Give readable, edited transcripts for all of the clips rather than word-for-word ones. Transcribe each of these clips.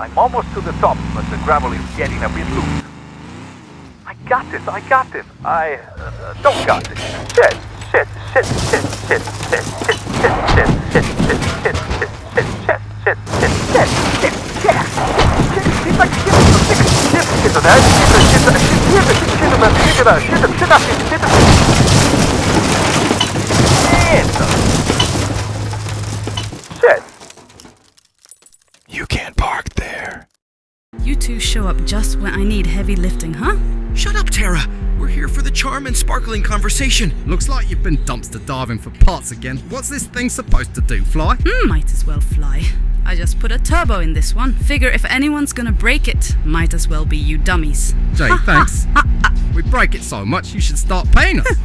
I'm almost to the top, but the gravel is getting a bit loose. I got this. I don't got this. Shit. You can't park there. You two show up just when I need heavy lifting, huh? Shut up, Tara. We're here for the charm and sparkling conversation. Looks like you've been dumpster diving for parts again. What's this thing supposed to do, fly? Might as well fly. I just put a turbo in this one. Figure if anyone's gonna break it, might as well be you dummies. Jay, thanks. We break it so much, you should start paying us.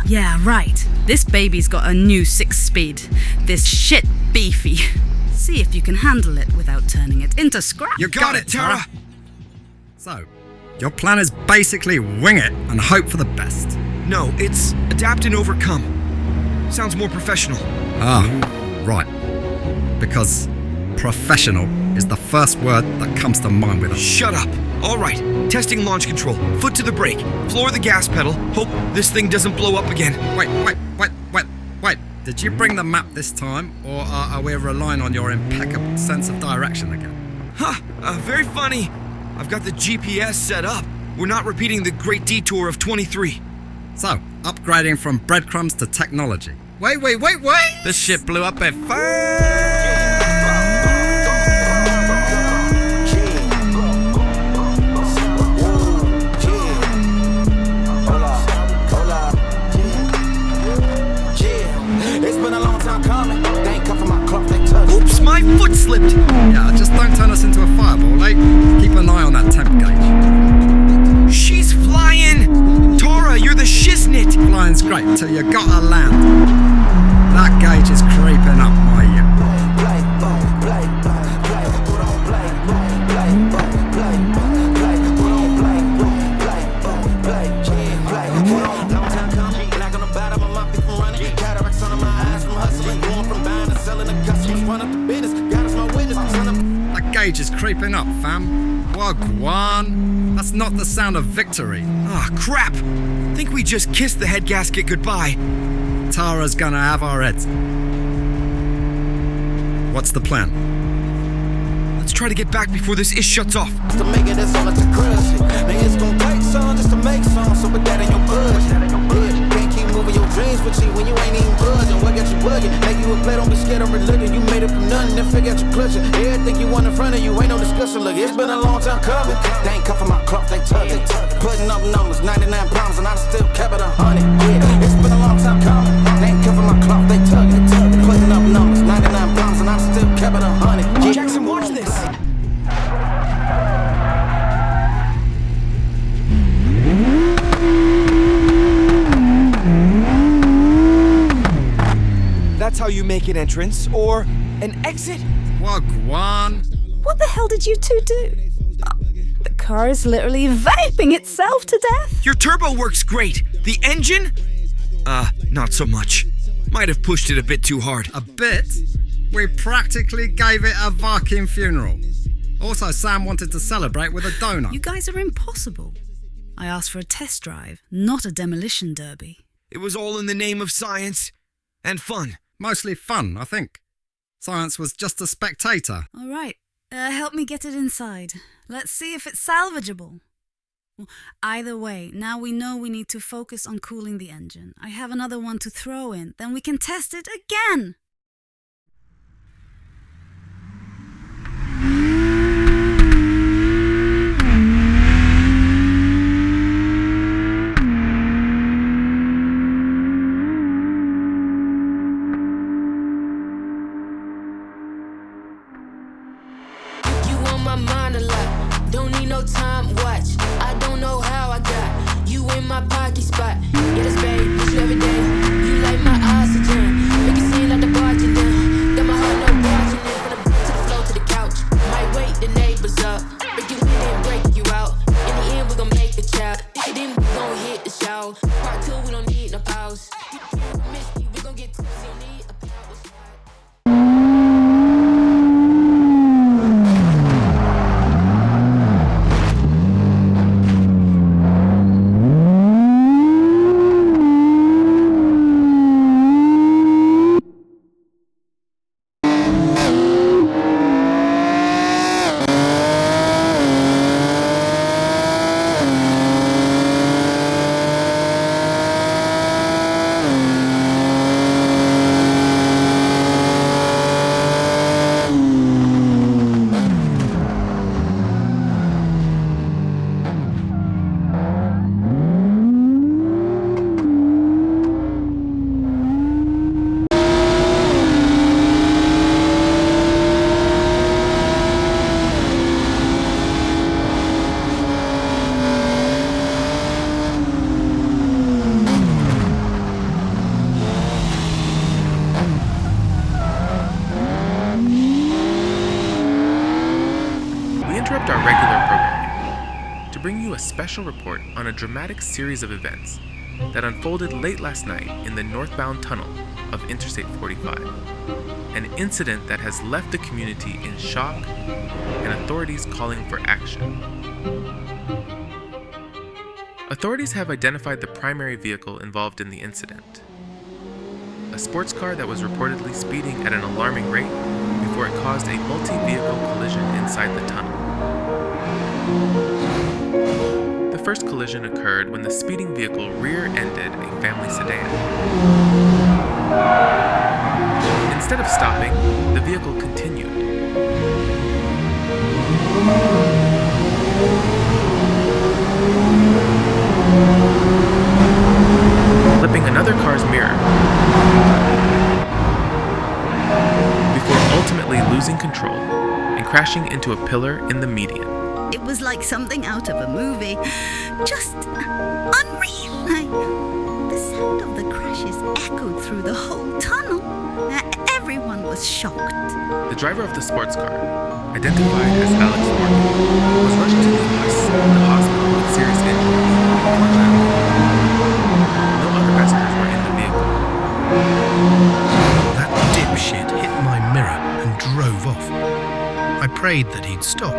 Yeah, right. This baby's got a new 6-speed. This shit beefy. See if you can handle it without turning it into scrap. You got it, Tara. So, your plan is basically wing it and hope for the best. No, it's adapt and overcome. Sounds more professional. Ah, right. Because professional is the first word that comes to mind with us. Shut up. All right. Testing launch control. Foot to the brake. Floor the gas pedal. Hope this thing doesn't blow up again. Wait. Did you bring the map this time, or are we relying on your impeccable sense of direction again? Very funny. I've got the GPS set up. We're not repeating the great detour of 23. So, upgrading from breadcrumbs to technology. Wait! The ship blew up at first. Oops, my foot slipped. Yeah, just don't turn us into a fireball, eh? Keep an eye on that temp gauge. She's flying! Tara, you're the shiznit! Flying's great till you gotta land. That gauge is creeping up my ear. That gauge is creeping up, fam. Wagwan. That's not the sound of victory. Ah, crap! Think we just kissed the head gasket goodbye. Tara's gonna have our heads. What's the plan? Let's try to get back before this ish shuts off. To make it this on, it's a crush it. Nigga, it's gon' take some just to make some. So put that in your budget. Can't keep moving your dreams with you when you ain't even budging. What got you bugging? Make you a play, don't be scared of religion. You made it from nothing, then figure out your clutching. Everything you want in front of you, ain't no discussion. Look, it's been a long time coming. They ain't cuffing my cloth, they tug it. Putting up numbers, 99 pounds, and I still kept it 100. Yeah, it's been a long time coming. They ain't cuffing my cloth, they tug it. Putting up numbers, 99 pounds, and I still kept it 100. Yeah. Jackson, watch this! That's how you make an entrance, or an exit. Wagwan. What the hell did you two do? The car is literally vaping itself to death. Your turbo works great. The engine? Not so much. Might have pushed it a bit too hard. A bit? We practically gave it a Viking funeral. Also, Sam wanted to celebrate with a donut. You guys are impossible. I asked for a test drive, not a demolition derby. It was all in the name of science and fun. Mostly fun, I think. Science was just a spectator. All right, help me get it inside. Let's see if it's salvageable. Either way, now we know we need to focus on cooling the engine. I have another one to throw in, then we can test it again. Don't need no time watch. I don't know how I got you in my pocket spot. Yeah, that's babe, miss you every day. You like my oxygen. Make it seem like the barging down. Got my heart no barging in. From the to the floor to the couch. Might wake the neighbors up. Break you in and break you out. In the end, we gon' make the child. Then we gon' hit the shower. Part 2, we don't need no pause. Miss me, we gon' get tipsy. Don't need a power shot. interrupt our regular programming to bring you a special report on a dramatic series of events that unfolded late last night in the northbound tunnel of Interstate 45. An incident that has left the community in shock and authorities calling for action. Authorities have identified the primary vehicle involved in the incident. A sports car that was reportedly speeding at an alarming rate before it caused a multi-vehicle collision inside the tunnel. The first collision occurred when the speeding vehicle rear-ended a family sedan. Instead of stopping, the vehicle continued. Clipping another car's mirror before ultimately losing control and crashing into a pillar in the median. It was like something out of a movie. Just unreal. The sound of the crashes echoed through the whole tunnel. Everyone was shocked. The driver of the sports car, identified as Alex Morgan, was rushed to the hospital with serious injuries. No other passengers were in the vehicle. That dipshit hit my mirror and drove off. I prayed that he'd stop,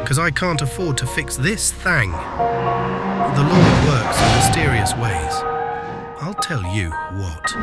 because I can't afford to fix this thing. The Lord works in mysterious ways. I'll tell you what.